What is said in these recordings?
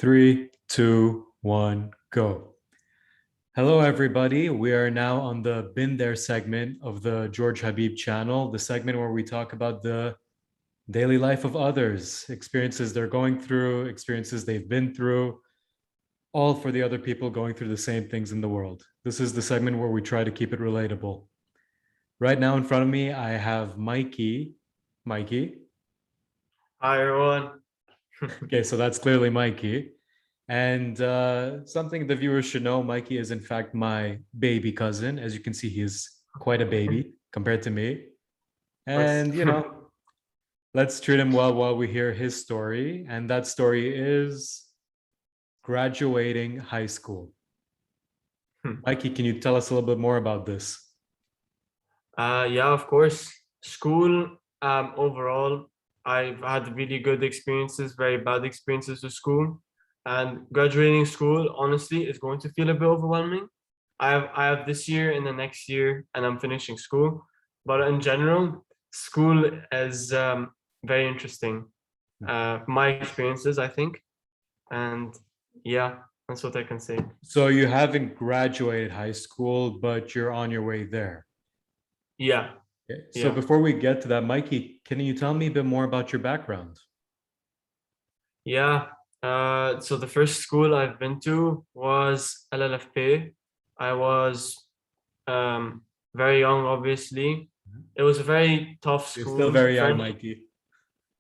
Three, two, one, go. Hello, everybody. We are now on the Been There segment of the George Habib channel, the segment where we talk about the daily life of others, experiences they're going through, experiences they've been through, all for the other people going through the same things in the world. This is the segment where we try to keep it relatable. Right now in front of me, I have Mikey. Mikey. Hi everyone. Okay, so that's clearly Mikey. And something the viewers should know, Mikey is in fact my baby cousin. As you can see, he's quite a baby compared to me. Course. And, let's treat him well while we hear his story. And that story is graduating high school. Mikey, can you tell us a little bit more about this? Yeah, of course. School, overall, I've had really good experiences, very bad experiences with school. And graduating school, honestly, is going to feel a bit overwhelming. I have this year and the next year, and I'm finishing school. But in general, school is very interesting. My experiences, I think. And yeah, that's what I can say. So you haven't graduated high school, but you're on your way there. Yeah, Okay. So yeah. before we get to that, Mikey, can you tell me a bit more about your background? Yeah. So the first school I've been to was LLFP. I was very young, obviously. It was a very tough You're still school, very young, French, Mikey.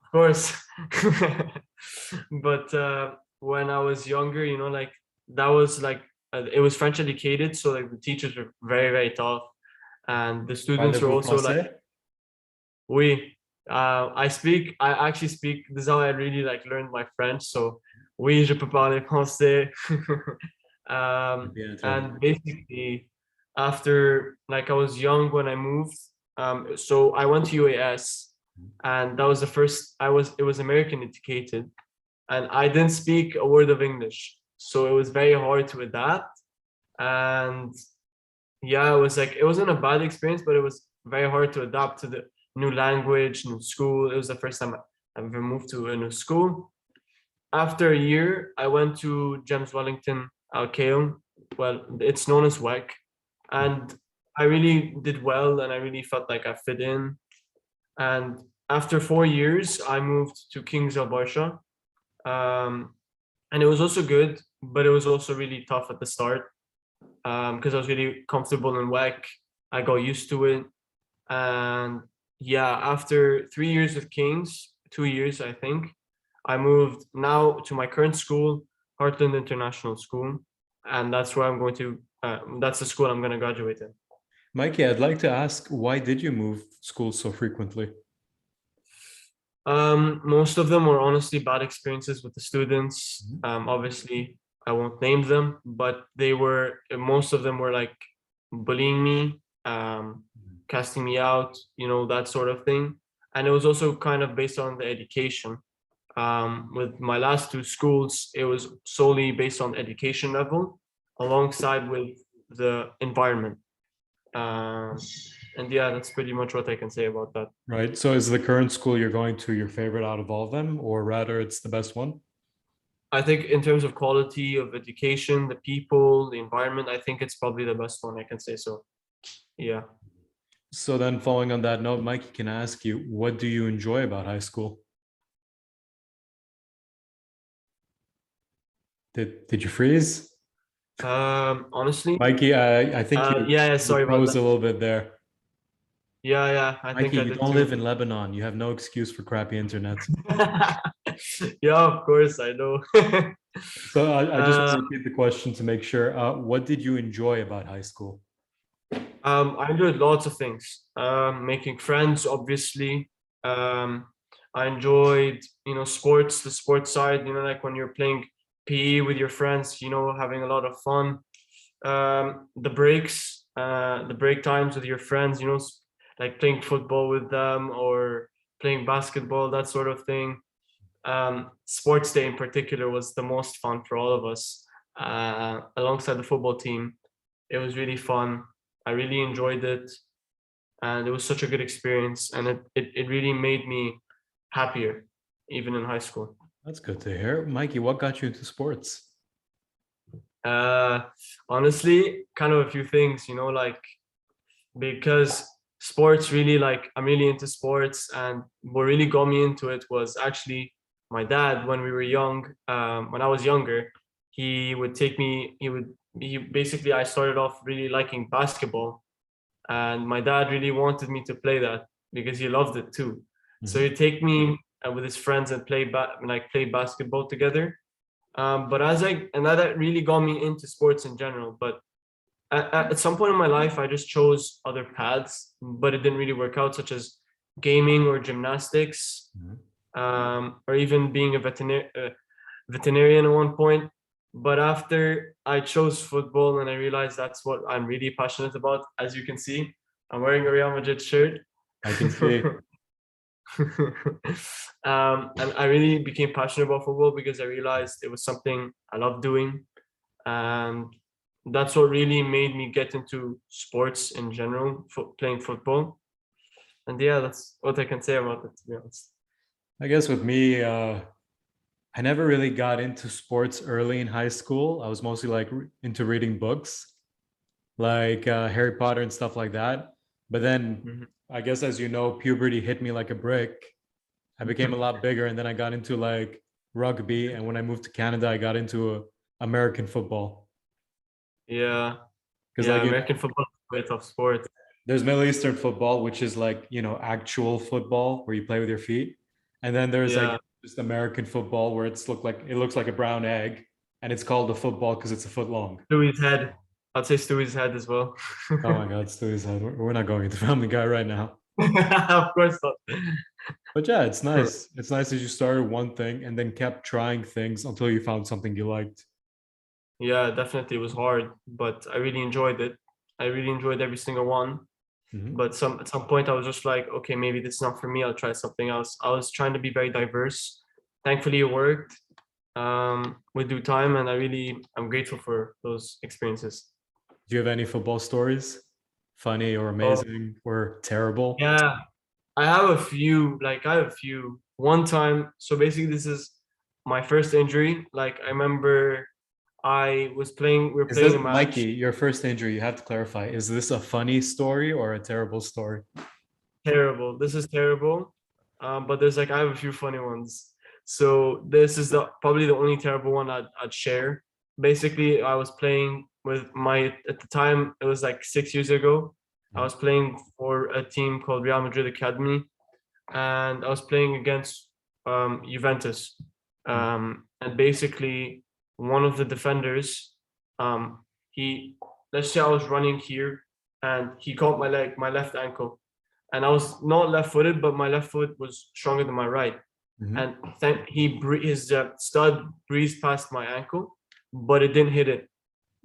of course. But when I was younger, like that was like it was French educated, so like the teachers were very, very tough, and the students were Parlez-vous also like français? we. I actually speak. This is how I really like learned my French. So, oui, je peux parler français. Bien entendu. And basically, after like I was young when I moved, so I went to UAS, and that was the first. It was American educated, and I didn't speak a word of English, so it was very hard to adapt. And yeah, it wasn't a bad experience, but it was very hard to adapt to the new language, new school. It was the first time I ever moved to a new school. After a year, I went to James Wellington Alkeum. Well, it's known as WEC. And I really did well and I really felt like I fit in. And after 4 years, I moved to King's Alberta. And it was also good, but it was also really tough at the start because I was really comfortable in WEC. I got used to it. And yeah, after 3 years with Kings, 2 years, I think, I moved now to my current school, Heartland International School. And that's where I'm going to, that's the school I'm going to graduate in. Mikey, I'd like to ask, why did you move schools so frequently? Most of them were honestly bad experiences with the students. Obviously, I won't name them, but most of them were like bullying me, casting me out, that sort of thing. And it was also kind of based on the education. With my last two schools, it was solely based on education level alongside with the environment. And yeah, that's pretty much what I can say about that. Right. So is the current school you're going to your favorite out of all of them, or rather it's the best one? I think in terms of quality of education, the people, the environment, I think it's probably the best one I can say so. Yeah. So then following on that note, Mikey, can I ask you, what do you enjoy about high school? Did you freeze? Honestly, Mikey, I think yeah, you sorry about froze that. a little bit there. Yeah, I think Mikey, I you did don't live too. in Lebanon. You have no excuse for crappy internet. Yeah, of course, I know. So I just want Uh, to repeat the question to make sure. What did you enjoy about high school? I enjoyed lots of things. Making friends, obviously. Um, I enjoyed, sports, the sports side, like when you're playing PE with your friends, having a lot of fun. The break times with your friends, like playing football with them or playing basketball, that sort of thing. Sports day in particular was the most fun for all of us, alongside the football team. It was really fun. I really enjoyed it, and it was such a good experience, and it really made me happier, even in high school. That's good to hear. Mikey, what got you into sports? Uh, Honestly, kind of a few things, like because sports really like I'm really into sports, and what really got me into it was actually my dad when we were young. When I was younger, he would take me. He basically I started off really liking basketball, and my dad really wanted me to play that because he loved it too. So Mhm. he'd take me with his friends and play basketball together. But as I and that really got me into sports in general. But at some point in my life, I just chose other paths, but it didn't really work out, such as gaming or gymnastics, Mhm. or even being a veterinarian at one point. But after I chose football and I realized that's what I'm really passionate about, as you can see, I'm wearing a Real Madrid shirt. I can see. And I really became passionate about football because I realized it was something I love doing. And that's what really made me get into sports in general, playing football. And yeah, that's what I can say about it, to be honest. I guess with me, I never really got into sports early in high school. I was mostly like into reading books, like Harry Potter and stuff like that. But then Mhm. I guess, as you know, puberty hit me like a brick. I became a lot bigger, and then I got into like rugby. And when I moved to Canada, I got into American football. Yeah, Because, yeah, like, American football is a very tough sport. there's Middle Eastern football, which is like, actual football where you play with your feet. And then there's like Yeah, just American football where it looks like a brown egg, and it's called a football because it's a foot long. Stewie's head. I'd say Stewie's head as well. Oh my God, Stu said we're not going into Family Guy right now. Of course not. But yeah, it's nice. It's nice that you started one thing and then kept trying things until you found something you liked. Yeah, definitely it was hard, but I really enjoyed it. I really enjoyed every single one. Mhm. But at some point I was just like, okay, maybe this is not for me. I'll try something else. I was trying to be very diverse. Thankfully, it worked with due time, and I'm grateful for those experiences. Do you have any football stories? Funny or Oh amazing or terrible? yeah, I have a few. Like I have a few. One time, so basically, this is my first injury. Like I remember, I was playing. We were Is playing this a Mikey, match. your first injury? You have to clarify. Is this a funny story or a terrible story? Terrible. This is terrible. But there's like I have a few funny ones. So this is the probably the only terrible one I'd share. Basically, I was playing with my at the time it was like 6 years ago. I Mhm. was playing for a team called Real Madrid Academy, and I was playing against Juventus. And basically, one of the defenders, he let's say I was running here, and he caught my leg, my left ankle, and I was not left-footed, but my left foot was stronger than my right. Mhm. And his stud breezed past my ankle, but it didn't hit it.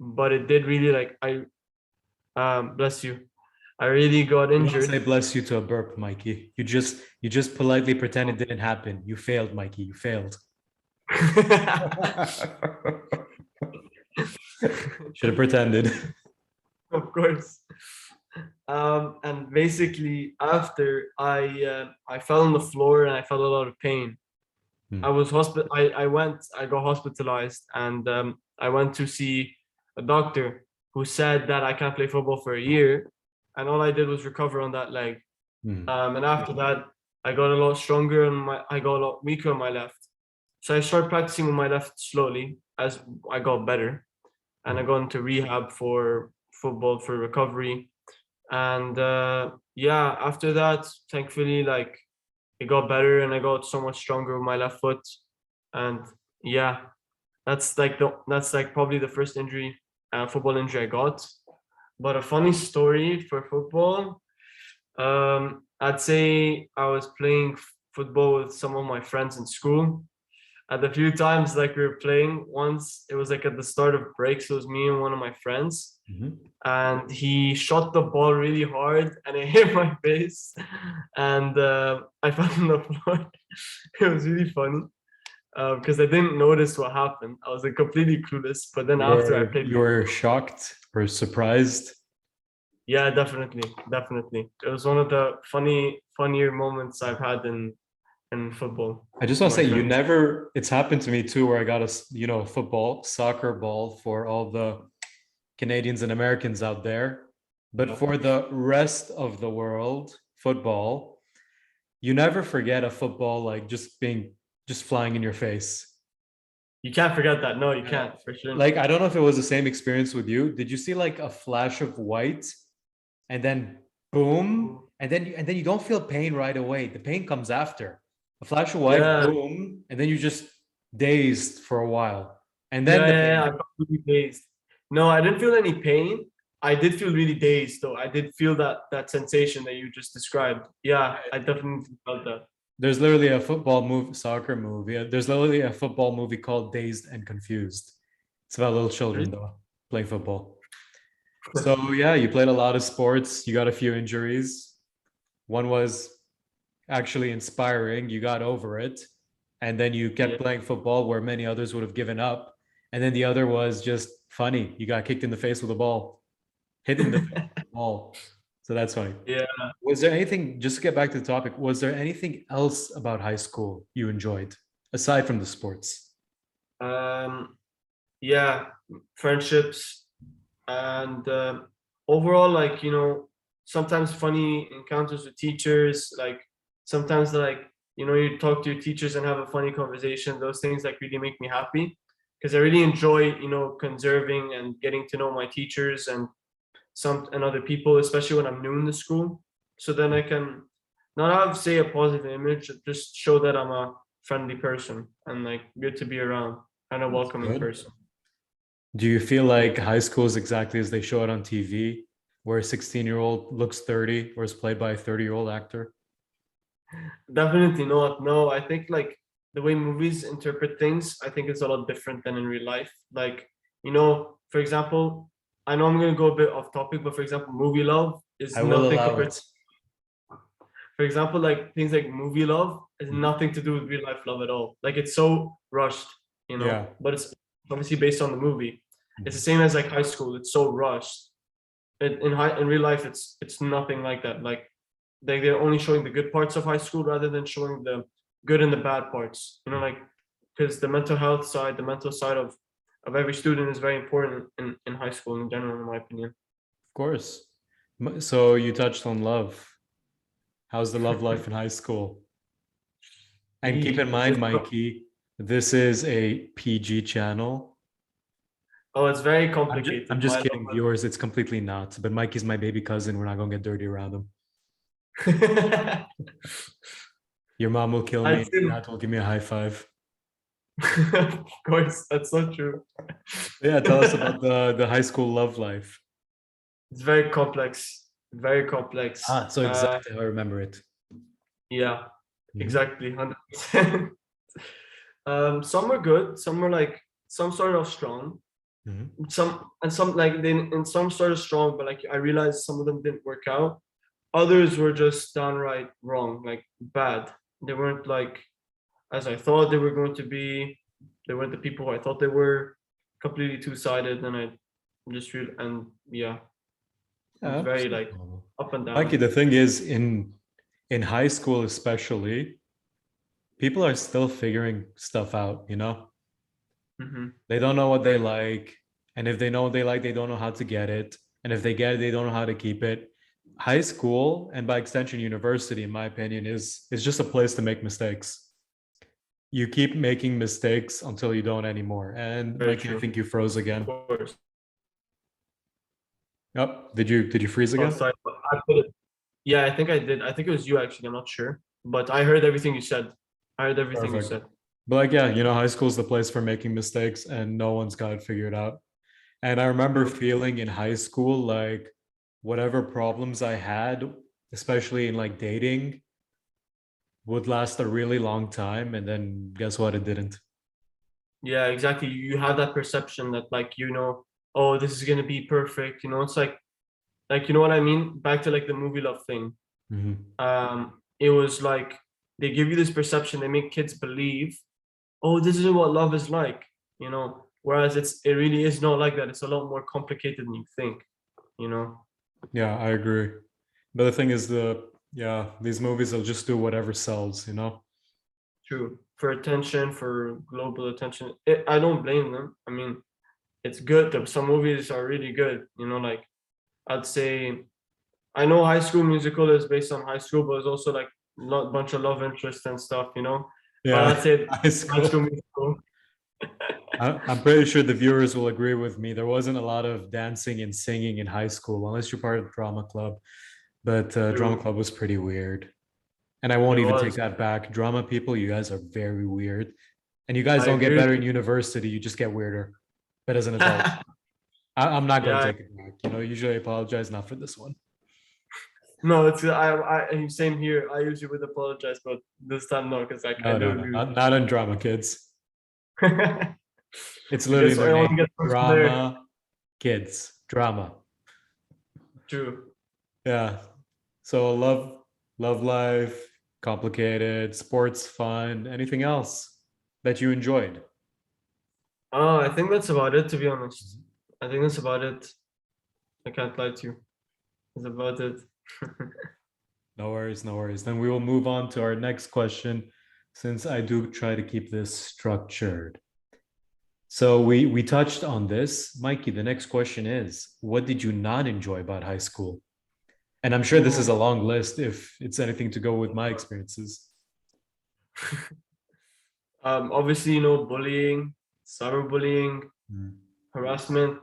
But it did really like I bless you. I really got You don't say injured. bless you to a burp, Mikey. You just politely pretend it didn't happen. You failed, Mikey. You failed. Should have pretended. Of course. And basically, after I fell on the floor and I felt a lot of pain. Hmm. I got hospitalized, and I went to see a doctor who said that I can't play football for a year, and all I did was recover on that leg. Hmm. And after that, I got a lot stronger and I got a lot weaker on my left. So I started practicing with my left slowly as I got better, and I got into rehab for football for recovery. And yeah, after that, thankfully, like it got better and I got so much stronger with my left foot. And yeah, that's like probably the first injury, football injury I got. But a funny story for football, I'd say I was playing football with some of my friends in school. At the few times like we were playing, once it was like at the start of break, so it was me and one of my friends, Mhm. and he shot the ball really hard and it hit my face, and I fell on the floor. It was really funny because I didn't notice what happened. I was like completely clueless. But then You after I were played, you were shocked or surprised. yeah, definitely, definitely. It was one of the funnier moments I've had in football I just with want to my say, you friends. never, it's happened to me too, where I got a football, soccer ball for all the Canadians and Americans out there. But Yeah. for the rest of the world, football, you never forget a football like just flying in your face. You can't forget that. No, you Uh, can't for sure. like I don't know if it was the same experience with you. Did you see like a flash of white and then boom, and then you don't feel pain right away. The pain comes after. A flash of white, Yeah, boom, and then you just dazed for a while, and then the yeah. I pain. got really dazed. No, I didn't feel any pain. I did feel really dazed though. I did feel that sensation that you just described. Yeah, I definitely felt that. There's literally a football movie, soccer movie. There's literally a football movie called Dazed and Confused. It's about little children though playing football. So yeah, you played a lot of sports. You got a few injuries. One was actually inspiring. You got over it. And then you Yeah. kept playing football where many others would have given up. And then the other was just funny. You got kicked in the face with a ball, hit in the face with a ball. So that's funny. Yeah. Was there anything, just to get back to the topic, was there anything else about high school you enjoyed aside from the sports? Um, yeah, friendships and overall, like, sometimes funny encounters with teachers, like sometimes like, you talk to your teachers and have a funny conversation. Those things like really make me happy because I really enjoy, conserving and getting to know my teachers and other people, especially when I'm new in the school. So then I can not have say a positive image, just show that I'm a friendly person and like good to be around and a That's welcoming good. person. Do you feel like high school is exactly as they show it on TV, where a 16-year-old looks 30 or is played by a 30-year-old actor? Definitely not. No, I think like the way movies interpret things, I think it's a lot different than in real life. Like, for example, I know I'm gonna go a bit off topic, but for example, movie love is I will nothing allow compared. it. For example, like things like movie love has Mhm. nothing to do with real life love at all. Like it's so rushed, Yeah. but it's obviously based on the movie. It's the Mhm. same as like high school. It's so rushed. In real life, it's nothing like that. Like they're only showing the good parts of high school rather than showing the good and the bad parts. Like because the mental health side, the mental side of every student is very important in high school in general, in my opinion. Of course. So you touched on love. How's the love life in high school? And keep in mind, It's Mikey, this is a PG channel. oh, it's very I'm complicated. just My kidding, viewers. It's completely not. But Mikey's my baby cousin. We're not gonna get dirty around him. love. Your mom will kill I'd me. say, Your dad will give me a high five. of course, that's so true. Yeah, tell us about the high school love life. It's very complex, very complex. So exactly how I remember it. Yeah, Mhm, exactly, 100%. Some were good, some were like some sort of strong, mhm. some like then and some sort of strong, but like I realized some of them didn't work out. Others were just downright wrong, like bad. They weren't like as I thought they were going to be. They weren't the people who I thought they were. Completely two-sided, and I just real and yeah, it was Yeah, very it's like normal. up and Mikey, down. the thing is, in high school especially, people are still figuring stuff out, you know? Hmm. They don't know what they Very like. And if they know what they like, they don't know how to get it. And if they get it, they don't know how to keep it. High school, and by extension, university, in my opinion, is just a place to make mistakes. You keep making mistakes until you don't anymore. And very Mikey, I true. think you froze Of again. course. Yep. Did you freeze Oh, again? sorry. I put it. Yeah, I think I did. I think it was you actually. I'm not sure, but I heard everything you said. I heard everything you Perfect. said. But like, yeah, high school is the place for making mistakes and no one's got it figured out. And I remember True. feeling in high school like whatever problems I had, especially in like dating, would last a really long time. And then guess what? It didn't. Yeah, exactly. You have that perception that like oh, this is gonna be perfect. It's like you know what I mean. Back to like the movie love thing. Mhm. It was like they give you this perception. They make kids believe, oh, this is what love is like. Whereas it really is not like that. It's a lot more complicated than you think. You know. Yeah, I agree. But the thing is, yeah, these movies will just do whatever sells, you know? True. For attention, for global attention. I don't blame them. I mean, it's good. Some movies are really good. Like I'd say I know High School Musical is based on high school, but it's also like a bunch of love interest and stuff. But Yeah, I'd say high High School school. Musical. I'm pretty sure the viewers will agree with me. There wasn't a lot of dancing and singing in high school, unless you're part of the drama club. But drama True. club was pretty weird. And I It won't even take was. that back. Drama people, you guys are very weird. And you guys I don't get agree better in with university. You just get weirder. But as an you. adult, I'm not going to Yeah. take it back. Usually I apologize, not for this one. No, it's same here. I usually would apologize, but this time no, because I No, do no, no, agree with not on drama, kids. you. It's I literally guess in their everyone name. gets from there. Drama, kids, drama. True. Yeah. So love life, complicated, sports fun, anything else that you enjoyed? Oh, I think that's about it, to be honest. I think that's about it. I can't lie to you. That's about it. No worries, no worries. Then we will move on to our next question since I do try to keep this structured. So we touched on this. Mikey, the next question is, what did you not enjoy about high school? And I'm sure this is a Ooh. long list if it's anything to go with my experiences. Obviously, bullying, cyberbullying, Mm. harassment,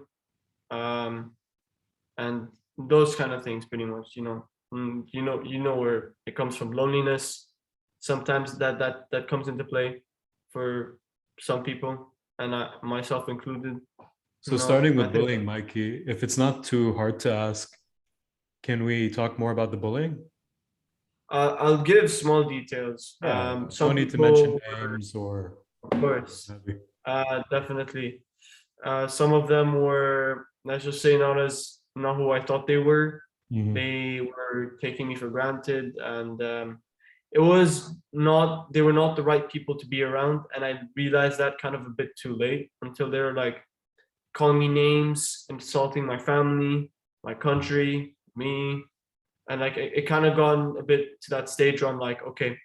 um, and those kind of things, pretty much. Where it comes from. Loneliness. Sometimes that comes into play for some people, and I myself included. So starting I with think bullying, Mikey, if it's not too hard to ask, can we talk more about the bullying? I'll give small details. Yeah, don't Some need to mention people were, names or of course, maybe. definitely. Some of them were, let's just say, not who I thought they were. Mhm. They were taking me for granted, and it was not. They were not the right people to be around, and I realized that kind of a bit too late. Until they were like calling me names, insulting my family, my country, me, and like it kind of gone a bit to that stage where I'm like, okay,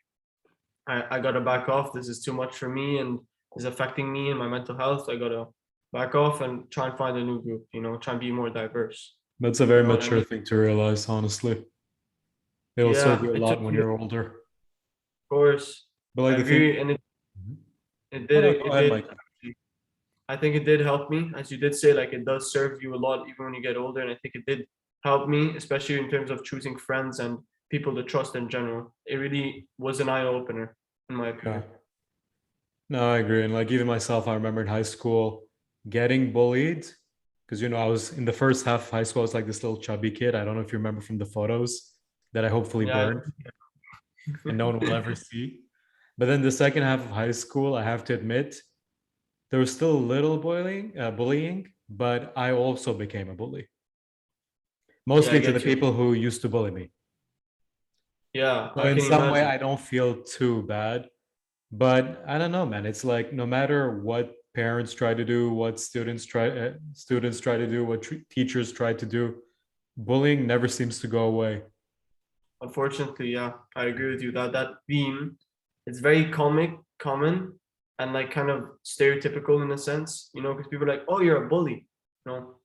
I gotta back off. This is too much for me and is affecting me and my mental health. I gotta back off and try and find a new group, try and be more diverse. That's a You very know what I mature mean? thing to realize, honestly. It'll serve Yeah, you a it took lot when me, of you're older. course. But I like the thing, agree, and it, Mhm. it Oh did no, go it ahead, did Mikey. I think it did help me, as you did say, like it does serve you a lot even when you get older. And I think it did help me, especially in terms of choosing friends and people to trust in general. It really was an eye opener, in my Yeah. opinion. No, I agree. And like even myself, I remember in high school getting bullied because I was in the first half of high school, I was like this little chubby kid. I don't know if you remember from the photos that I hopefully Yeah. burned and no one will ever see. But then the second half of high school, I have to admit, there was still a little bullying, but I also became a bully, Yeah, I mostly to the get you. people who used to bully me. Yeah, So I in can some way, imagine. I don't feel too bad. But I don't know, man. It's like no matter what parents try to do, what students try to do, what teachers try to do, bullying never seems to go away. Unfortunately, yeah, I agree with you that that theme is very common, and like kind of stereotypical in a sense, because people are like, oh, you're a bully.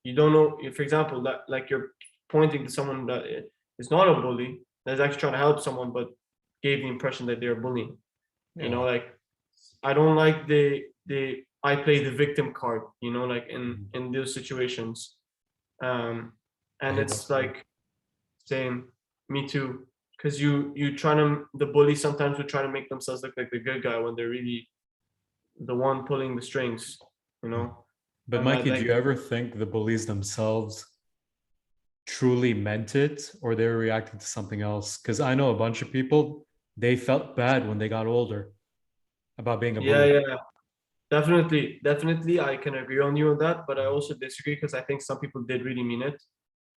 You don't know, for example, that like you're pointing to someone that is not a bully, that's actually trying to help someone, but gave the impression that they're bullying. Yeah. Like I don't like the I play the victim card, like Mhm. in those situations. Um, I and hate that it's card. like same, me too. Because you try to the bully sometimes would try to make themselves look like the good guy when they're really the one pulling the strings, you Mhm. know. But And I Mikey, do like you ever think the bullies themselves truly meant it or they were reacting to something else? Because I know a bunch of people, they felt bad when they got older about being a yeah, bully. yeah, definitely I can agree on you on that, but I also disagree because I think some people did really mean it.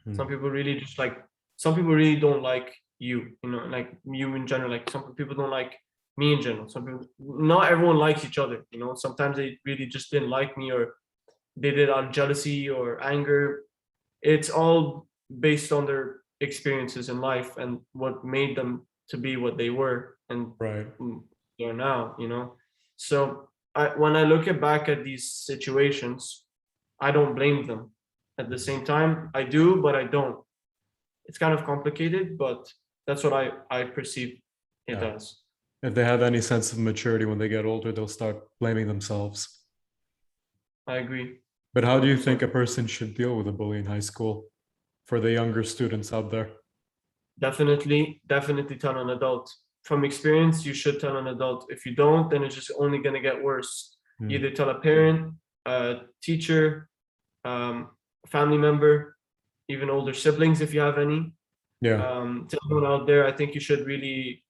Hmm. Some people really just like some people really don't like you, like you in general. Like some people don't like me in general. Some people, not everyone likes each other. Sometimes they really just didn't like me, or they did out of jealousy or anger. It's all based on their experiences in life and what made them to be what they were. And Right. they are now, you know. So when I look back at these situations, I don't blame them. At the same time, I do, but I don't. It's kind of complicated, but that's what I perceive it Yeah. as. If they have any sense of maturity when they get older, they'll start blaming themselves. I agree, But how do you think 100%. a person should deal with a bully in high school for the younger students out there? Definitely tell an adult. From experience, you should tell an adult. If you don't, then it's just only gonna get worse. Mm. Either tell a parent, a teacher, family member, even older siblings if you have any. Yeah. To everyone out there, I think you should really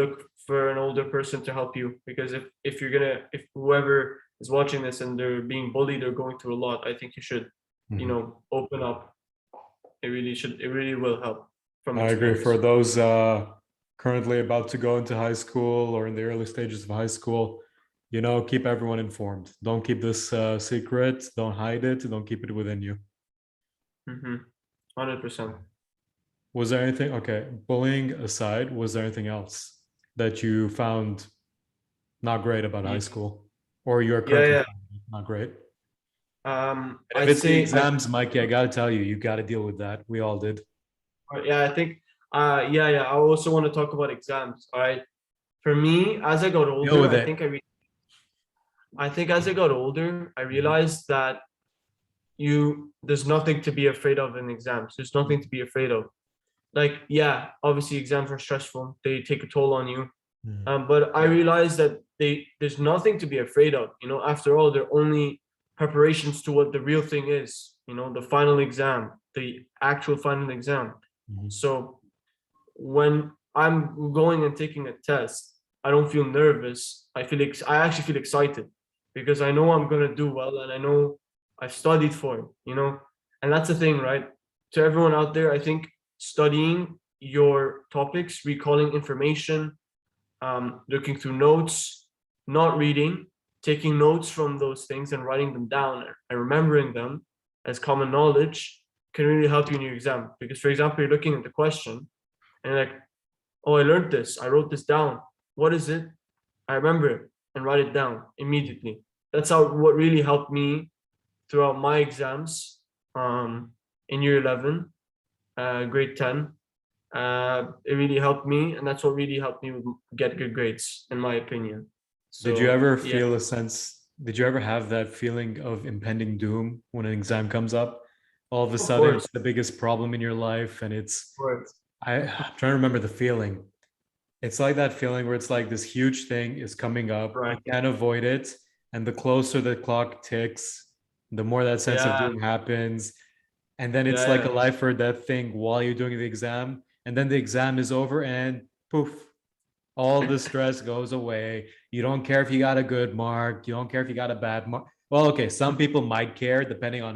look for an older person to help you, because if you're gonna, if whoever is watching this and they're being bullied or going through a lot, I think you should, you Mhm. know, open up. It really should. It really will help from I agree. For experience. those currently about to go into high school or in the early stages of high school, keep everyone informed. Don't keep this secret. Don't hide it. Don't keep it within you. 100%. Was there anything, okay, bullying aside, was there anything else that you found not great about high school or you're Yeah, currently yeah. finding not great? And if I'd it's the say exams, Mikey, I gotta tell you, you gotta deal with that. We all did. yeah, I think yeah. I also want to talk about exams. All right. For me, as I got Deal older, with it. I think as I got older, I realized that there's nothing to be afraid of in exams. There's nothing to be afraid of. Like, yeah, obviously exams are stressful. They take a toll on you. Mhm. But I realized that there's nothing to be afraid of. You know, after all, they're only preparations to what the real thing is. You know, the final exam, the actual final exam. Mhm. So when I'm going and taking a test, I don't feel nervous. I actually feel excited because I know I'm gonna do well and I know I've studied for it, you know? And that's the thing, right? To everyone out there, I think studying your topics, recalling information, looking through notes, not reading, taking notes from those things and writing them down and remembering them as common knowledge can really help you in your exam. Because, for example, you're looking at the question and you're like, oh, I learned this. I wrote this down. What is it? I remember it and write it down immediately. That's how what really helped me throughout my exams in year 11, grade 10. It really helped me, and that's what really helped me get good grades, in my opinion. Did you So ever yeah, feel a sense, did you ever have that feeling of impending doom when an exam comes up? All of a of sudden, course, it's the biggest problem in your life, and of course. I'm trying to remember the feeling. It's like that feeling where it's like this huge thing is coming up, you Right. can't avoid it, and the closer the clock ticks, the more that sense of Yeah, doom happens, and then it's yeah, like a yeah. life or death thing while you're doing the exam, and then the exam is over, and poof, all the stress goes away. You don't care if you got a good mark, you don't care if you got a bad mark. Well, okay, some people might care depending on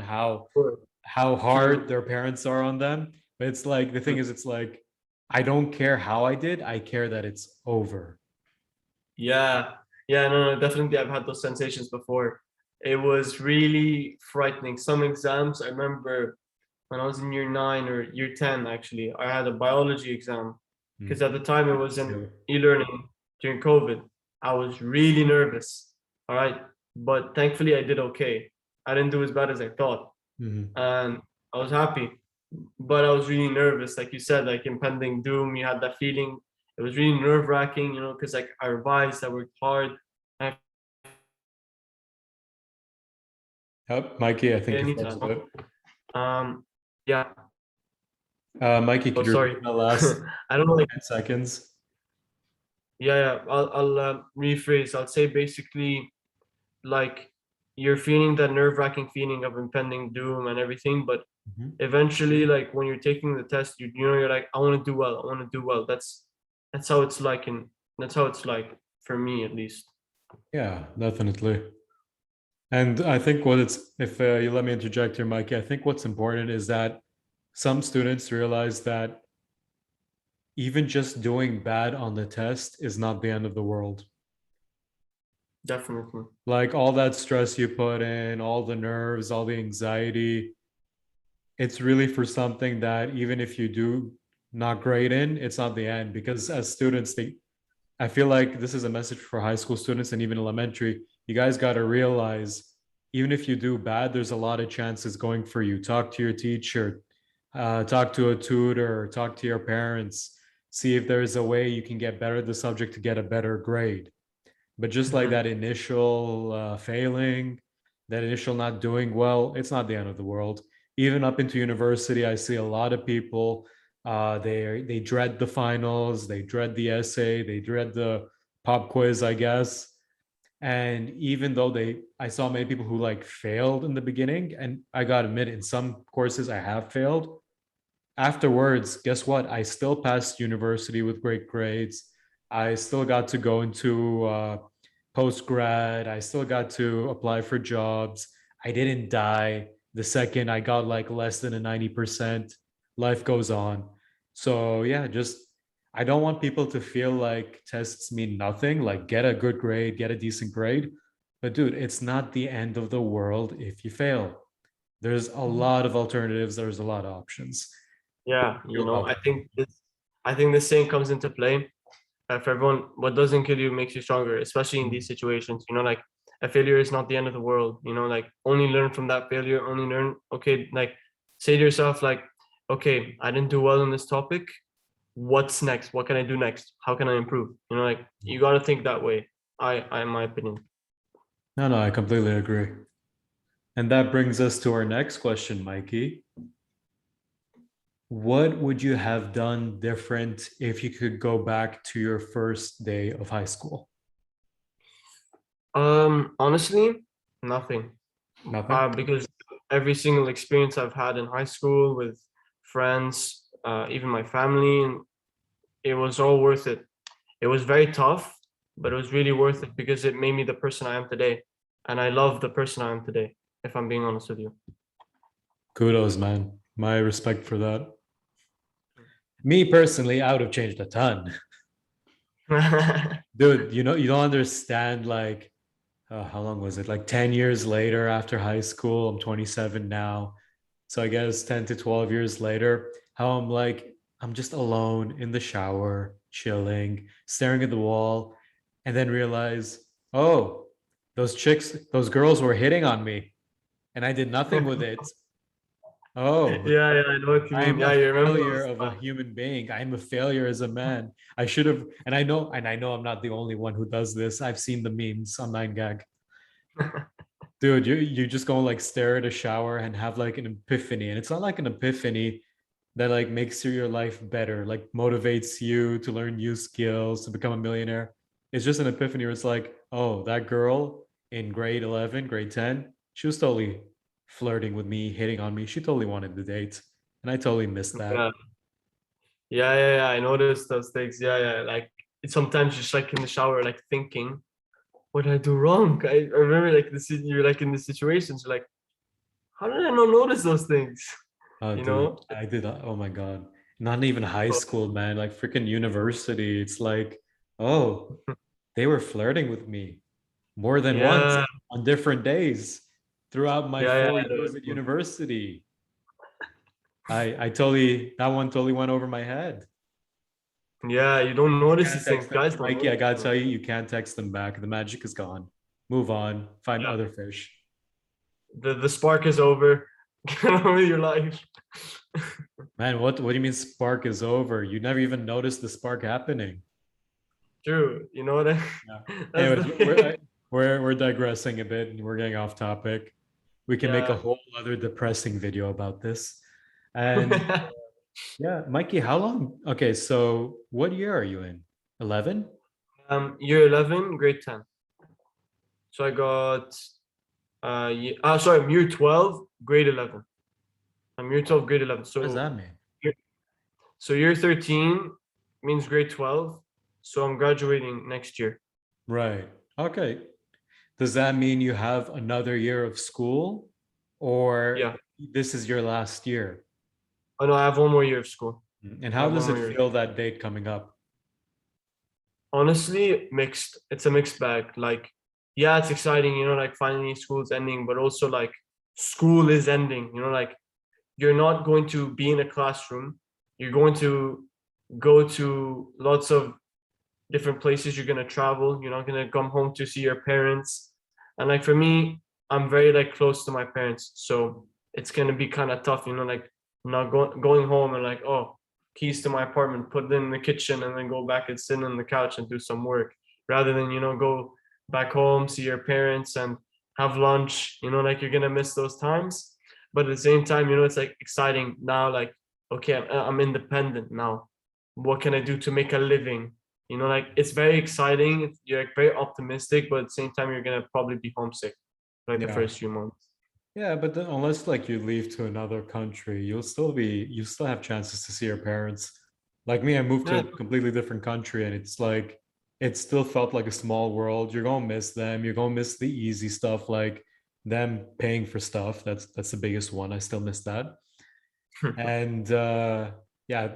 True. how hard True. their parents are on them. But it's like the thing is, it's like I don't care how I did. I care that it's over. Yeah, yeah, no, no, definitely. I've had those sensations before. It was really frightening. Some exams, I remember when I was in year 9 or year 10, actually, I had a biology exam Mm. because at the time it was Yeah. in e-learning during COVID. I was really nervous. All right. But thankfully I did okay. I didn't do as bad as I thought. Mhm. And I was happy. But I was really nervous. Like you said, like impending doom, you had that feeling. It was really nerve-wracking, you know, because like I revised, I worked hard. I Yep, Mikey, I think you froze a anytime. bit. Yeah. Mikey, Oh, could you sorry. repeat that last I don't know, like 10 seconds? yeah, yeah. I'll rephrase. I'll say basically like you're feeling that nerve-wracking feeling of impending doom and everything, but Mhm. eventually, like when you're taking the test, you know you're like, I want to do well. I want to do well. That's how it's like, and that's how it's like for me at least. Yeah, definitely. And I think what it's, if you let me interject here, Mikey, I think what's important is that some students realize that even just doing bad on the test is not the end of the world. Definitely. Like all that stress you put in, all the nerves, all the anxiety, it's really for something that even if you do not great in, it's not the end because as students, I feel like this is a message for high school students and even elementary. You guys got to realize, even if you do bad, there's a lot of chances going for you. Talk to your teacher, talk to a tutor, talk to your parents, see if there's a way you can get better at the subject to get a better grade. But just like Mhm. that initial failing, that initial not doing well, it's not the end of the world. Even up into university, I see a lot of people. They dread the finals, they dread the essay, they dread the pop quiz, I guess. And even though I saw many people who like failed in the beginning, and I gotta admit, in some courses I have failed. Afterwards, guess what? I still passed university with great grades. I still got to go into post grad. I still got to apply for jobs. I didn't die the second I got like less than a 90%. Life goes on. So, yeah, just I don't want people to feel like tests mean nothing, like get a good grade, get a decent grade. But, dude, it's not the end of the world if you fail. There's a lot of alternatives, there's a lot of options. What Yeah, do you feel about that? I think this saying comes into play for everyone. What doesn't kill you makes you stronger, especially in these situations. Like a failure is not the end of the world. Like only learn from that failure. Only learn. Okay, like say to yourself, like, okay, I didn't do well in this topic. What's next? What can I do next? How can I improve? Like you got to think that way. In my opinion. No, no, I completely agree. And that brings us to our next question, Mikey. What would you have done different if you could go back to your first day of high school? Honestly, nothing. Nothing? Because every single experience I've had in high school with friends, even my family, and it was all worth it. It was very tough, but it was really worth it because it made me the person I am today. And I love the person I am today, if I'm being honest with you. Kudos, man. My respect for that. Me personally, I would have changed a ton. Dude, you don't understand like how long was it? Like 10 years later after high school, I'm 27 now. So I guess 10 to 12 years later, how I'm just alone in the shower, chilling, staring at the wall, and then realize, oh, those girls were hitting on me, and I did nothing with it. Oh, Yeah, I know what you mean. I'm Yeah, a you remember failure those of a times. human being. I'm a failure as a man. I should have, and I know I'm not the only one who does this. I've seen the memes on 9gag. Dude, you just go like stare at a shower and have like an epiphany. And it's not like an epiphany that like makes your life better, like motivates you to learn new skills, to become a millionaire. It's just an epiphany where it's like, oh, that girl in grade 11, grade 10, she was totally flirting with me, hitting on me. She totally wanted the date. And I totally missed that. Yeah, yeah. I noticed those things. Yeah. Like sometimes just like in the shower, like thinking, what did I do wrong? I remember like you're like in the situations, you're like, how did I not notice those things? Oh, You dude, know? I did. Oh my God. Not even high So, school, man. Like freaking university. It's like, oh, they were flirting with me more than once yeah, on different days throughout my yeah. 4 years at university. I totally, that one totally went over my head. Yeah, you don't notice Can't these things. text them. Guys don't Mikey, I notice gotta them. tell you, you can't text them back. The magic is gone. Move on. Find Yeah. other fish. The spark is over. Get on with your life. Man, what do you mean spark is over? You never even noticed the spark happening. True. You know what I Yeah. that's Anyways, the we're digressing a bit and we're getting off topic. We can make a yeah. whole other depressing video about this. And yeah, Mikey, how long? Okay, so what year are you in? 11? Year 11, grade 10. So I got sorry, I'm year 12, grade 11. I'm year 12, grade 11. What does that mean? Year 13 means grade 12. So I'm graduating next year. Right. Okay. Does that mean you have another year of school or Yeah. this is your last year? Oh no, I have one more year of school. And I how have does one it more year. feel that date coming up? Honestly, mixed. It's a mixed bag. Like, yeah, it's exciting, like finally school's ending, but also like school is ending, like you're not going to be in a classroom. You're going to go to lots of different places you're gonna travel. You're not gonna come home to see your parents. And like for me, I'm very like close to my parents, so it's gonna be kind of tough, like not going home and like, oh, keys to my apartment, put it in the kitchen, and then go back and sit on the couch and do some work, rather than go back home, see your parents, and have lunch. Like you're gonna miss those times, but at the same time, it's like exciting now. Like, okay, I'm independent now. What can I do to make a living? Like it's very exciting. You're like very optimistic, but at the same time, you're gonna probably be homesick like the Yeah. first few months. Yeah, but then unless like you leave to another country, you still have chances to see your parents. Like me, I moved to Yeah. a completely different country and it's like it still felt like a small world. You're gonna miss them. You're gonna miss the easy stuff like them paying for stuff. That's the biggest one. I still miss that. And yeah,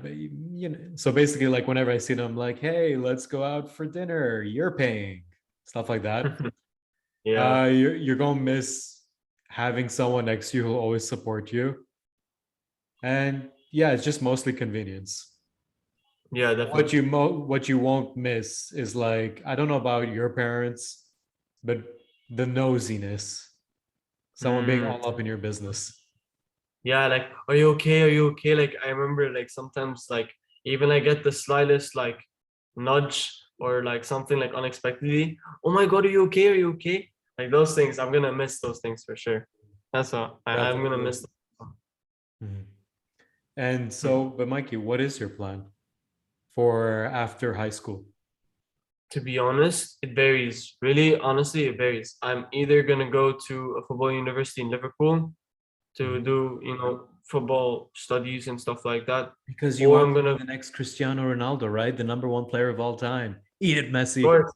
so basically like whenever I see them, I'm like, hey, let's go out for dinner. You're paying. Stuff like that. Yeah. You're gonna miss having someone next to you who'll always support you. And yeah, it's just mostly convenience. Yeah, definitely. What you won't miss is like, I don't know about your parents, but the nosiness, someone being Mm. all up in your business. Yeah, like, are you okay? Are you okay? Like, I remember, like, sometimes, like, even I get the slightest, like, nudge or like something like unexpectedly. Oh my God, are you okay? Are you okay? Like those things, I'm gonna miss those things for sure. That's what I'm gonna Definitely. miss. Mhm. And them. so, but Mikey, what is your plan for after high school? To be honest, it varies. Really, honestly, it varies. I'm either gonna go to a football university in Liverpool to Mhm. do, football studies and stuff like that, Because you or want I'm to be gonna, the next Cristiano Ronaldo, right? The number one player of all time. Eat it, of Messi. course,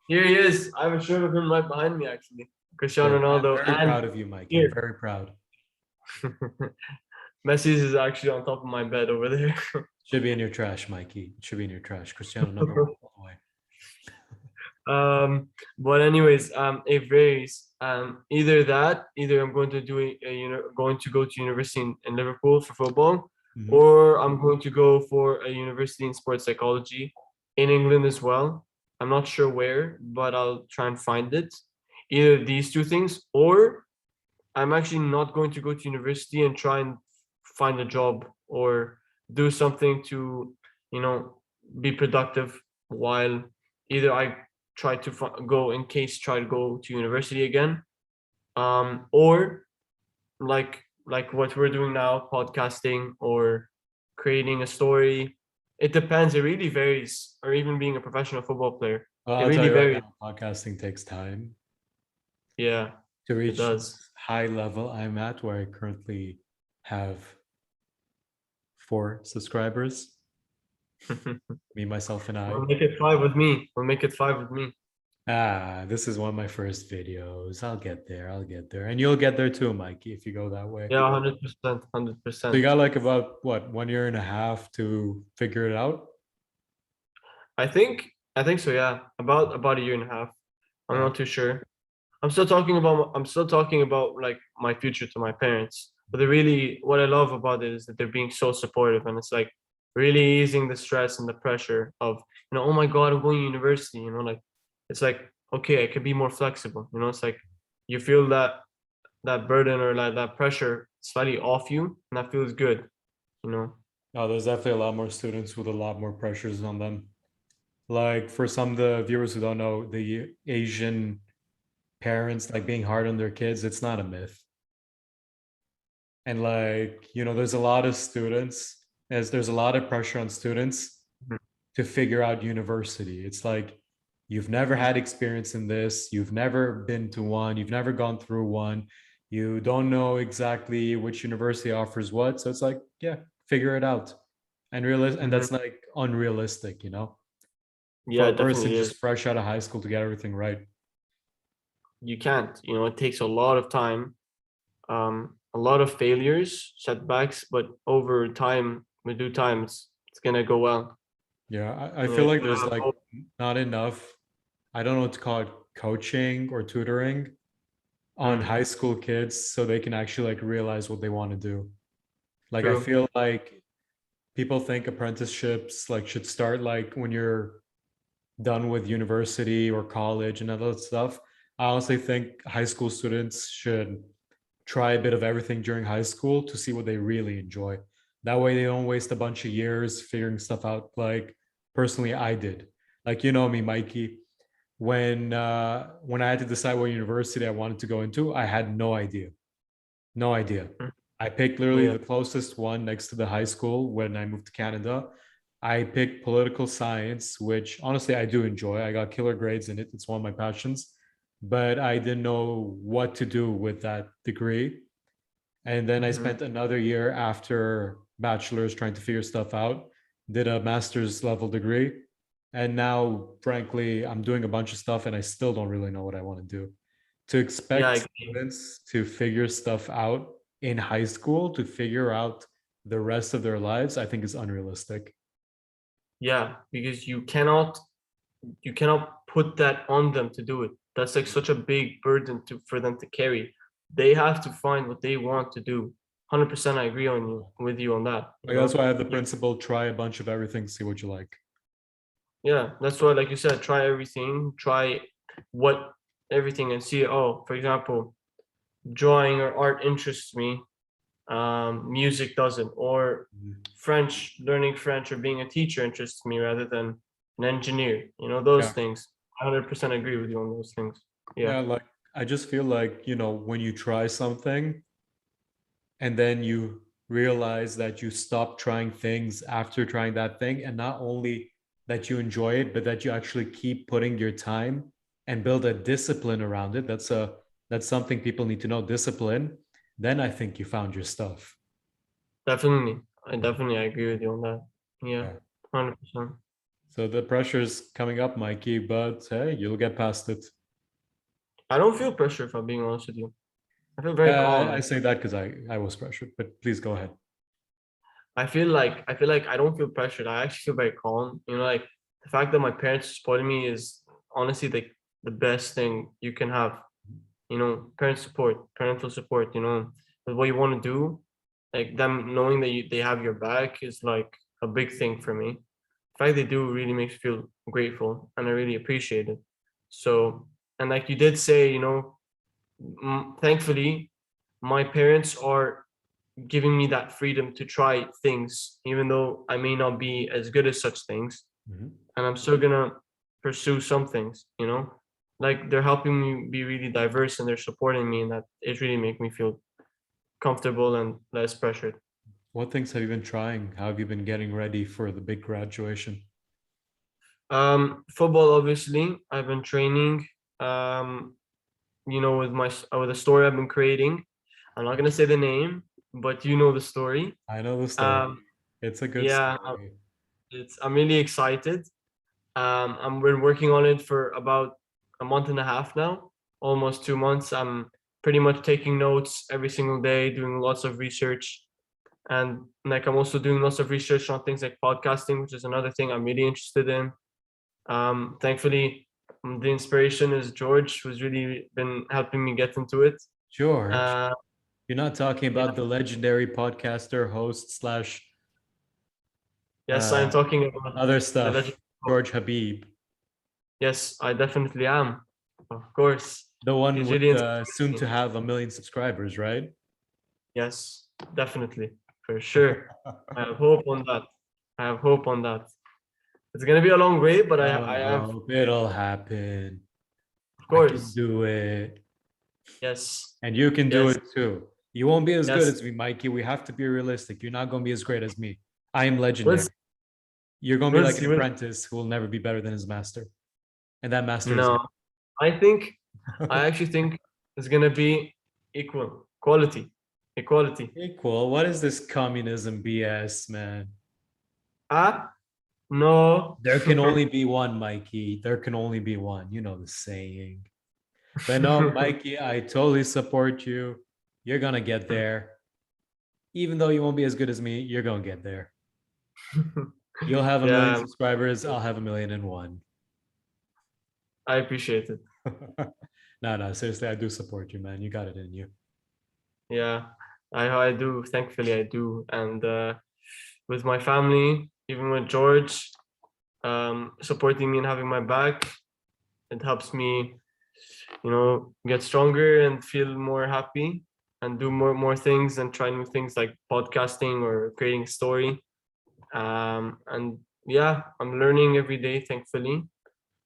here he is. I have a shirt of him right behind me, actually. Cristiano Good. I'm Ronaldo, very and proud of you, Mikey. I'm here, very proud. Messi's is actually on top of my bed over there. Should be in your trash, Mikey. It should be in your trash. Cristiano number one all the way. But anyways, it varies. Either that, either I'm going to do going to go to university in Liverpool for football, Mhm. or I'm going to go for a university in sports psychology in England as well. I'm not sure where, but I'll try and find it. Either these two things, or I'm actually not going to go to university and try and find a job or do something to, be productive while either I try to go in case try to go to university again, or like what we're doing now, podcasting or creating a story. It depends. It really varies. Or even being a professional football player. Well, It I'll tell really you right varies. now, podcasting takes time Yeah, to it reach does. this high level I'm at, where I currently have 4 subscribers, me, myself, and I. We'll make it five with me. We'll make it five with me. Ah, this is one of my first videos. I'll get there. I'll get there. And you'll get there too, Mikey, if you go that way. Yeah, 100%, hundred So you percent. got like about what, 1 year and a half to figure it out? I think so. Yeah, about a year and a half. I'm Yeah. not too sure. I'm still talking about like my future to my parents. But what I love about it is that they're being so supportive, and it's like really easing the stress and the pressure of, oh my God, I'm going to university. Like it's like, okay, I could be more flexible. It's like you feel that burden or like that pressure slightly off you, and that feels good. You know. No, there's definitely a lot more students with a lot more pressures on them. Like for some of the viewers who don't know, the Asian parents like being hard on their kids, it's not a myth. And like, there's a lot of students, as there's a lot of pressure on students to figure out university. It's like you've never had experience in this, you've never been to one, you've never gone through one, you don't know exactly which university offers what. So it's like, yeah, figure it out. And Mhm. that's like unrealistic, Yeah, for a it person definitely is. just fresh out of high school to get everything right. You can't. It takes a lot of time, a lot of failures, setbacks, but over time, with due time, it's gonna go well. Yeah, I feel You're like gonna there's have like hope. not enough, I don't know what to call it, coaching or tutoring on Mm, high school kids so they can actually like realize what they want to do. Like I true. feel like people think apprenticeships like should start like when you're done with university or college and all that stuff. I honestly think high school students should try a bit of everything during high school to see what they really enjoy. That way they don't waste a bunch of years figuring stuff out. Like personally, I did. Like you know me, Mikey. When I had to decide what university I wanted to go into, I had no idea. No idea. Mm. I picked literally Yeah. the closest one next to the high school when I moved to Canada. I picked political science, which honestly I do enjoy. I got killer grades in it. It's one of my passions, but I didn't know what to do with that degree. And then I Mhm. spent another year after bachelor's trying to figure stuff out, did a master's level degree. And now, frankly, I'm doing a bunch of stuff and I still don't really know what I want to do. To Yeah, I expect agree. students to figure stuff out in high school, to figure out the rest of their lives, I think is unrealistic. Yeah, because you cannot put that on them to do it. That's like such a big burden to for them to carry. They have to find what they want to do. 100% I agree on you with you on that, you Like that's know? why I have the You, principle try a bunch of everything, see what you like. yeah, that's why, like you said, try everything, try what everything and see, oh, for example, drawing or art interests me, music doesn't, or Mhm. learning French or being a teacher interests me rather than an engineer, those Yeah. things. 100% agree with you on those things. Yeah. Yeah, like I just feel like, when you try something and then you realize that you stop trying things after trying that thing, and not only that you enjoy it, but that you actually keep putting your time and build a discipline around it. That's something people need to know, discipline. Then I think you found your stuff. Definitely. I agree with you on that. Yeah. Yeah. 100%. So the pressure's coming up, Mikey, but hey, you'll get past it. I don't feel pressure if I'm being honest with you. I feel very Yeah, calm. I say that because I was pressured, but please go ahead. I feel like I don't feel pressured. I actually feel very calm. Like the fact that my parents supported me is honestly the best thing you can have. Parent support, parental support, with what you want to do, like them knowing that they have your back is like a big thing for me. The fact they do really makes me feel grateful and I really appreciate it. So, and like you did say, thankfully, my parents are giving me that freedom to try things, even though I may not be as good as such things, Mhm. and I'm still gonna pursue some things, like they're helping me be really diverse and they're supporting me, and that it really make me feel comfortable and less pressured. What things have you been trying? How have you been getting ready for the big graduation? Football, obviously, I've been training. Um, with the story I've been creating. I'm not gonna say the name, but you know the story. I know the story. Um, It's a good yeah, story. I'm really excited. I'm been working on it for about a month and a half now, almost 2 months. I'm pretty much taking notes every single day, doing lots of research, and like I'm also doing lots of research on things like podcasting, which is another thing I'm really interested in. Thankfully, the inspiration is George, who's really been helping me get into it. George, Uh, you're not talking yeah, about the legendary podcaster, host slash yes, I'm uh, talking about other the legend. stuff, George Habib, Yes, I definitely am. Of course, the one he's with really soon inspiring to me. have 1 million subscribers, right? Yes, definitely, for sure. I have hope on that. I have hope on that. It's gonna be a long way, but I Don't have, hope it'll happen. of I can course. do it. Yes, And you can do yes, it too. You won't be as good yes. as me, Mikey. We have to be realistic. You're not going to be as great as me. I am We'll legendary. see. You're going to be We'll like an see. We'll apprentice who will never be better than his master. And that master is No, I think I actually think it's gonna be equality. equal. What is this communism BS, man? Ah, no. There can only be one, Mikey. There can only be one. You know the saying. But no, Mikey, I totally support you. You're going to get there. Even though you won't be as good as me, you're going to get there. You'll have 1 million Yeah, subscribers. I'll have 1,000,001. I appreciate it. No, no, seriously, I do support you, man. You got it in you. Yeah, I do. Thankfully, I do. And with my family, even with George, supporting me and having my back. It helps me, get stronger and feel more happy and do more things and try new things like podcasting or creating a story. And yeah, I'm learning every day, thankfully,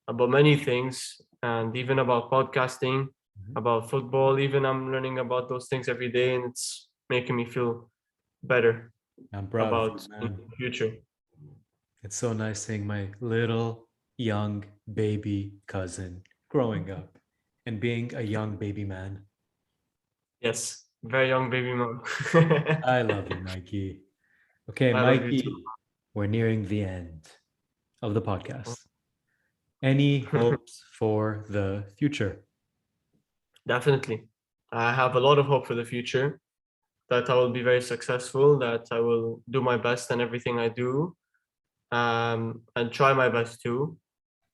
about many things, and even about podcasting, about football. Even I'm learning about those things every day, and it's making me feel better I'm proud of you, about man. the future. It's so nice seeing my little young baby cousin growing up and being a young baby man. Yes, very young baby mom. I love you, Mikey. Okay, I love you too. Mikey, we're nearing the end of the podcast. Any hopes for the future? Definitely. I have a lot of hope for the future, that I will be very successful, that I will do my best in everything I do, and try my best too.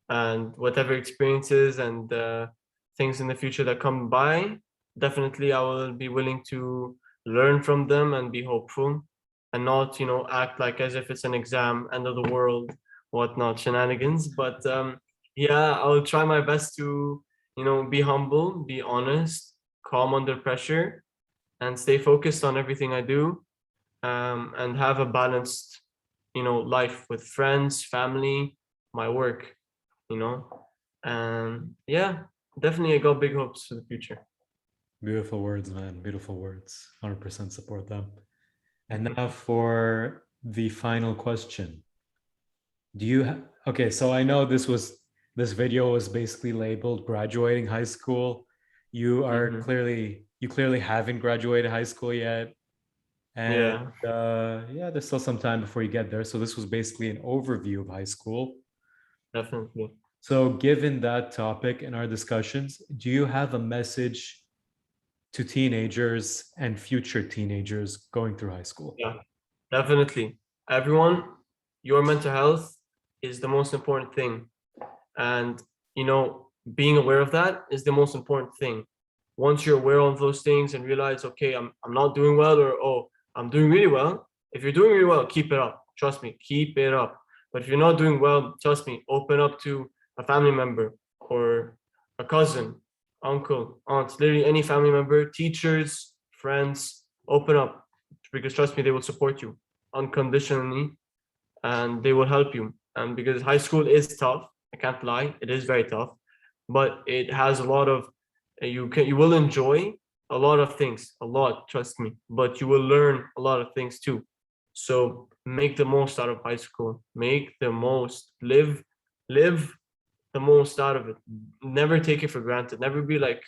And whatever experiences and things in the future that come by, definitely I will be willing to learn from them and be hopeful, and not, act like as if it's an exam, end of the world, whatnot, shenanigans. But yeah, I will try my best to, be humble, be honest, calm under pressure, and stay focused on everything I do, and have a balanced, life with friends, family, my work, you know. And yeah, definitely I got big hopes for the future. Beautiful words, man. Beautiful words. 100% support them. And Mhm. now for the final question. Do you okay, so I know this video was basically labeled graduating high school. Mhm. You clearly haven't graduated high school yet. And Yeah, yeah, there's still some time before you get there. So this was basically an overview of high school. definitely. So given that topic in our discussions, do you have a message to teenagers and future teenagers going through high school? Yeah, definitely. Everyone, your mental health is the most important thing. And, being aware of that is the most important thing. Once you're aware of those things and realize, okay, I'm not doing well, or oh, I'm doing really well. If you're doing really well, keep it up. Trust me, keep it up. But if you're not doing well, trust me, open up to a family member or a cousin, uncle, aunt, literally any family member, teachers, friends, open up, because trust me, they will support you unconditionally, and they will help you. And because high school is tough, I can't lie, it is very tough, but it has a lot of, you will enjoy a lot of things, a lot, trust me, but you will learn a lot of things too. So make the most out of high school. Make the most, live the most out of it. Never take it for granted. Never be like,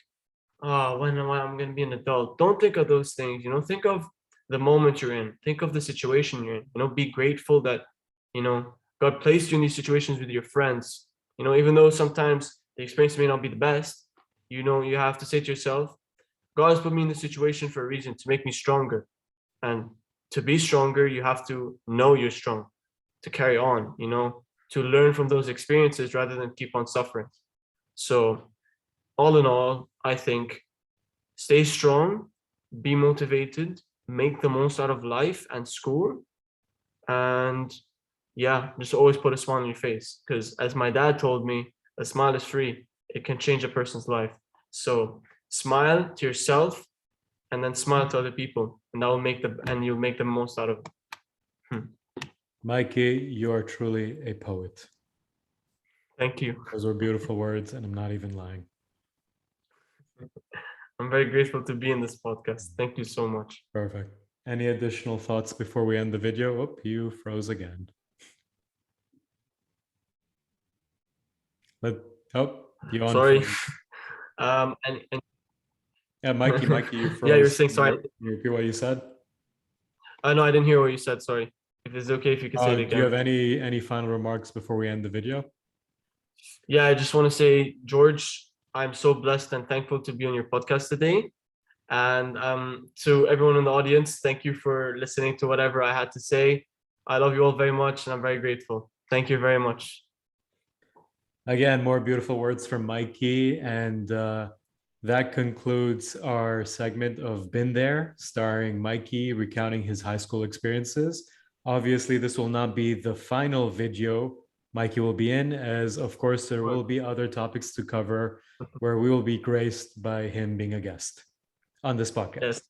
oh, when am I? I'm gonna be an adult. Don't think of those things. Think of the moment you're in. Think of the situation you're in. Be grateful that, God placed you in these situations with your friends. Even though sometimes the experience may not be the best, you have to say to yourself, God has put me in this situation for a reason, to make me stronger. And to be stronger, you have to know you're strong, to carry on, to learn from those experiences rather than keep on suffering. So all in all, I think, stay strong, be motivated, make the most out of life and school, and yeah, just always put a smile on your face. Because as my dad told me, a smile is free. It can change a person's life. So smile to yourself and then smile to other people, and that will you'll make the most out of it. Hmm. Mikey, you are truly a poet. Thank you. Those were beautiful words, and I'm not even lying. I'm very grateful to be in this podcast. Thank you so much. Perfect. Any additional thoughts before we end the video? Oh, you froze again. Let you Sorry. unfroze. And Yeah, Mikey, you yeah, you were froze. saying sorry. Can you repeat what you said? I know I didn't hear what you said. Sorry. If it's okay, if you could say it Do you again. have any final remarks before we end the video? Yeah, I just want to say, George, I'm so blessed and thankful to be on your podcast today. And to everyone in the audience, thank you for listening to whatever I had to say. I love you all very much, and I'm very grateful. Thank you very much. Again, more beautiful words from Mikey. And that concludes our segment of Been There, starring Mikey recounting his high school experiences. Obviously, this will not be the final video Mikey will be in, as of course there will be other topics to cover where we will be graced by him being a guest on this podcast. Yes,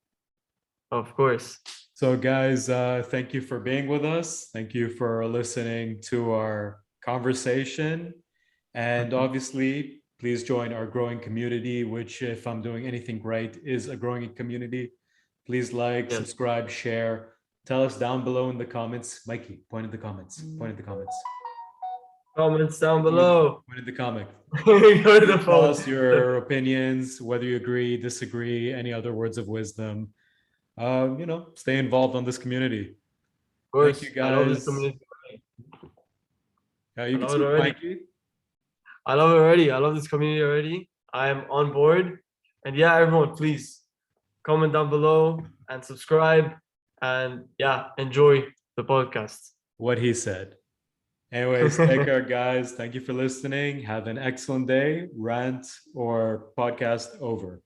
of course. So, guys, thank you for being with us. Thank you for listening to our conversation. And obviously, please join our growing community, which, if I'm doing anything right, is a growing community. Please like, Yes. subscribe, share. Tell us down below in the comments. Mikey, point at the comments. Point at the comments. Comments down below. Point at the comment. Go to the Tell phone. us your opinions, whether you agree, disagree, any other words of wisdom. Stay involved on this community. Of course, Thank you, I love this guys. community. You I can love see it already. Mikey. I love it already. I love this community already. I am on board. And yeah, everyone, please comment down below and subscribe. And yeah, enjoy the podcast. What he said. Anyways, take care, guys. Thank you for listening. Have an excellent day. Rant or podcast over.